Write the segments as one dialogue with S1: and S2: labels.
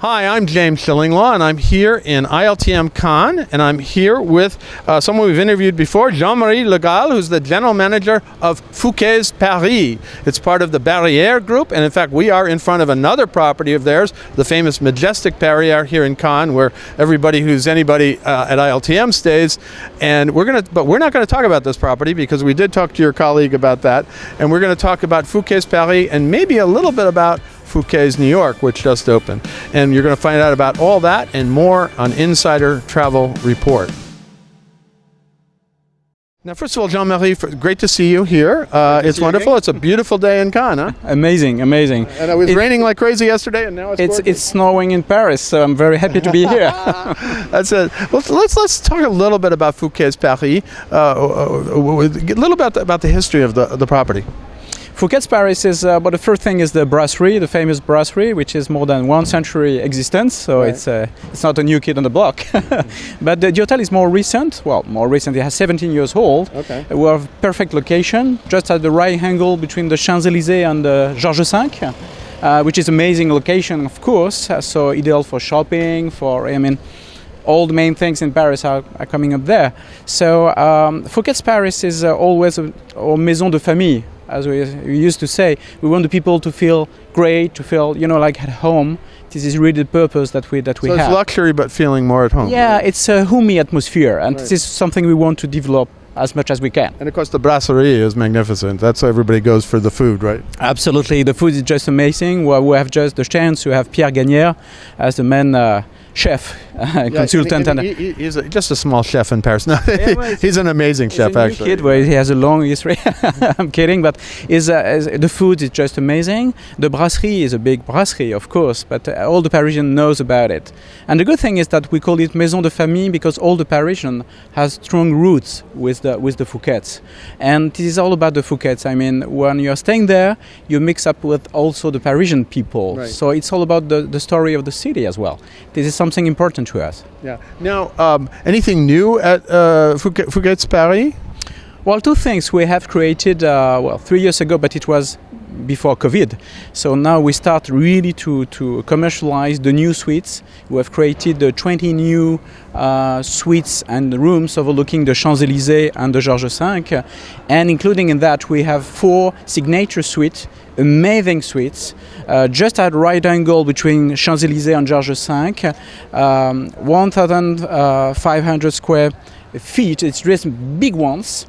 S1: Hi, I'm James Shillinglaw, and I'm here in ILTM Cannes, and I'm here with someone we've interviewed before, Jean-Marie Legal, who's the general manager of Fouquet's Paris. It's part of the Barrière Group, and in fact, we are in front of another property of theirs, the famous Majestic Barrière here in Cannes, where everybody who's anybody at ILTM stays. And but we're not going to talk about this property because we did talk to your colleague about that, and we're going to talk about Fouquet's Paris and maybe a little bit about Fouquet's New York, which just opened. And you're going to find out about all that and more on Insider Travel Report. Now, first of all, Jean-Marie, great to see you here. It's wonderful. It's a beautiful day in Cannes, huh?
S2: Amazing, amazing.
S1: And it was raining like crazy yesterday, and now
S2: it's snowing in Paris, so I'm very happy to be here.
S1: That's it. Well, let's talk a little bit about Fouquet's Paris. A little bit about the history of the property.
S2: Fouquet's Paris is, but the first thing is the brasserie, the famous brasserie, which is more than 1 century existence, so right. It's not a new kid on the block. But the hotel is more recent, it has 17 years old. Okay. We have perfect location, just at the right angle between the Champs-Élysées and the Georges V, which is amazing location, of course, so ideal for shopping, all the main things in Paris are coming up there. So Fouquet's Paris is always a maison de famille. As we used to say, we want the people to feel great, to feel, like at home. This is really the purpose that we have.
S1: So it's luxury, but feeling more at home.
S2: Yeah, it's a homey atmosphere, and This is something we want to develop as much as we can.
S1: And of course, the brasserie is magnificent. That's why everybody goes for the food, right?
S2: Absolutely, the food is just amazing. We have just the chance to have Pierre Gagnère as the main chef, consultant.
S1: He's just a small chef in Paris. No, he's an amazing chef, actually.
S2: Kid where he has a long history. I'm kidding, but the food is just amazing. The brasserie is a big brasserie, of course, but all the Parisian knows about it. And the good thing is that we call it Maison de Famille because all the Parisian has strong roots with the Fouquets. And this is all about the Fouquets. When you're staying there, you mix up with also the Parisian people. Right. So it's all about the story of the city as well. This is something important to us.
S1: Yeah. Now, anything new at Fouquet's Paris?
S2: Well, 2 things we have created, 3 years ago, but it was before COVID. So now we start really to commercialize the new suites. We have created 20 new suites and rooms overlooking the Champs-Élysées and the Georges V. And including in that, we have 4 signature suites, amazing suites, just at right angle between Champs-Élysées and Georges V, 1,500 square feet. It's just big ones.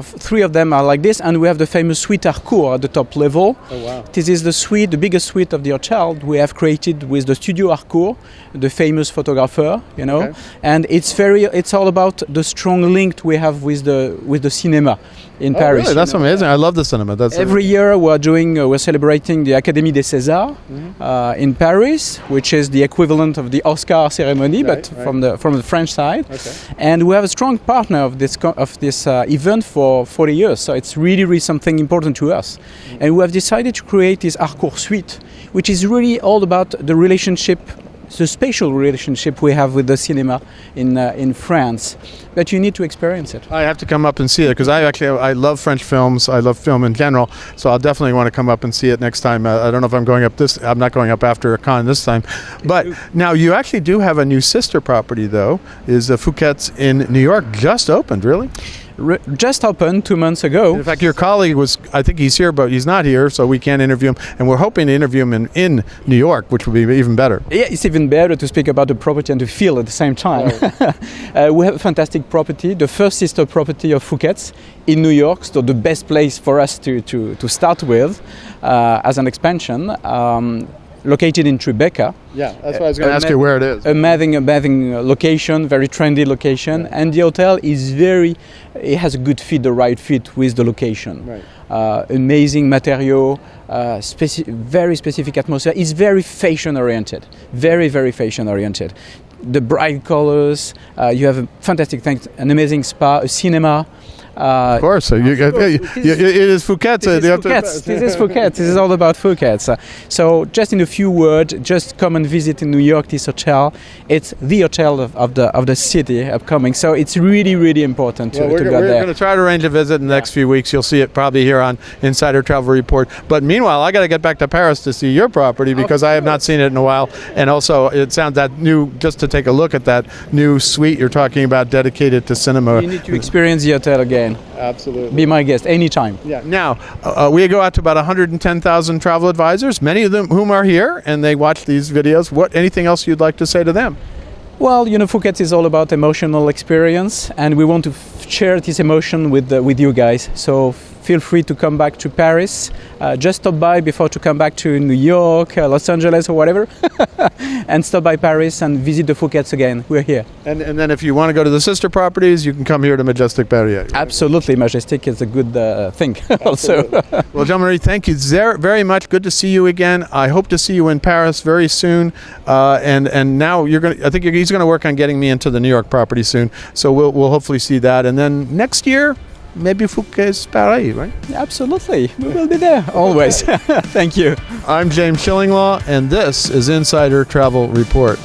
S2: 3 of them are like this, and we have the famous suite Harcourt at the top level. Oh, wow. This is the biggest suite of the hotel we have created with the studio Harcourt, the famous photographer, Okay. And it's all about the strong link we have with the cinema in Paris.
S1: Really? That's amazing. I love the cinema.
S2: Every year we're celebrating the Académie des Césars in Paris, which is the equivalent of the Oscar ceremony, from the French side. Okay. And we have a strong partner of this event for 40 years, so it's really something important to us. And we have decided to create this Harcourt suite, which is really all about the special relationship we have with the cinema in France, that you need to experience it.
S1: I have to come up and see it because I love French films. I love film in general, so I'll definitely want to come up and see it next time. I don't know if I'm not going up after Cannes this time. But now you actually do have a new sister property, though, is the Fouquet's in New York, just opened, really?
S2: Just opened 2 months ago.
S1: In fact, your colleague I think he's here, but he's not here, so we can't interview him. And we're hoping to interview him in New York, which would be even better.
S2: Yeah, it's even better to speak about the property and to feel at the same time. Right. We have a fantastic property, the first sister property of Fouquet's in New York, so the best place for us to start with as an expansion. Located in Tribeca.
S1: Yeah, that's why I was going to ask you where it is.
S2: Amazing location, very trendy location, and the hotel it has a good fit, the right fit with the location. Right. Amazing material, very specific atmosphere. It's very fashion oriented, very fashion oriented. The bright colors, you have a fantastic thing, an amazing spa, a cinema.
S1: Of course. So it is Fouquet.
S2: This is Fouquet. This is all about Fouquet. So just in a few words, just come and visit in New York this hotel. It's the hotel of the city upcoming. So it's really, really important to go there.
S1: We're going to try to arrange a visit in the next few weeks. You'll see it probably here on Insider Travel Report. But meanwhile, I got to get back to Paris to see your property because I have not seen it in a while. And also, it sounds that new, just to take a look at that new suite you're talking about dedicated to cinema.
S2: You need to experience the hotel again.
S1: Absolutely.
S2: Be my guest anytime.
S1: Yeah. Now, we go out to about 110,000 travel advisors, many of them whom are here, and they watch these videos. Anything else you'd like to say to them?
S2: Well, Fouquet is all about emotional experience, and we want to share this emotion with you guys. So feel free to come back to Paris. Just stop by before to come back to New York, Los Angeles, or whatever, and stop by Paris and visit the Fouquets again. We're here.
S1: And then if you want to go to the sister properties, you can come here to Majestic Perrier.
S2: Absolutely, Majestic is a good thing. Also.
S1: Well, Jean-Marie, thank you very much. Good to see you again. I hope to see you in Paris very soon. And now I think he's going to work on getting me into the New York property soon. So we'll hopefully see that. And then next year, maybe Fouquet's Paris, right?
S2: Absolutely. We will be there always. Thank you.
S1: I'm James Shillinglaw, and this is Insider Travel Report.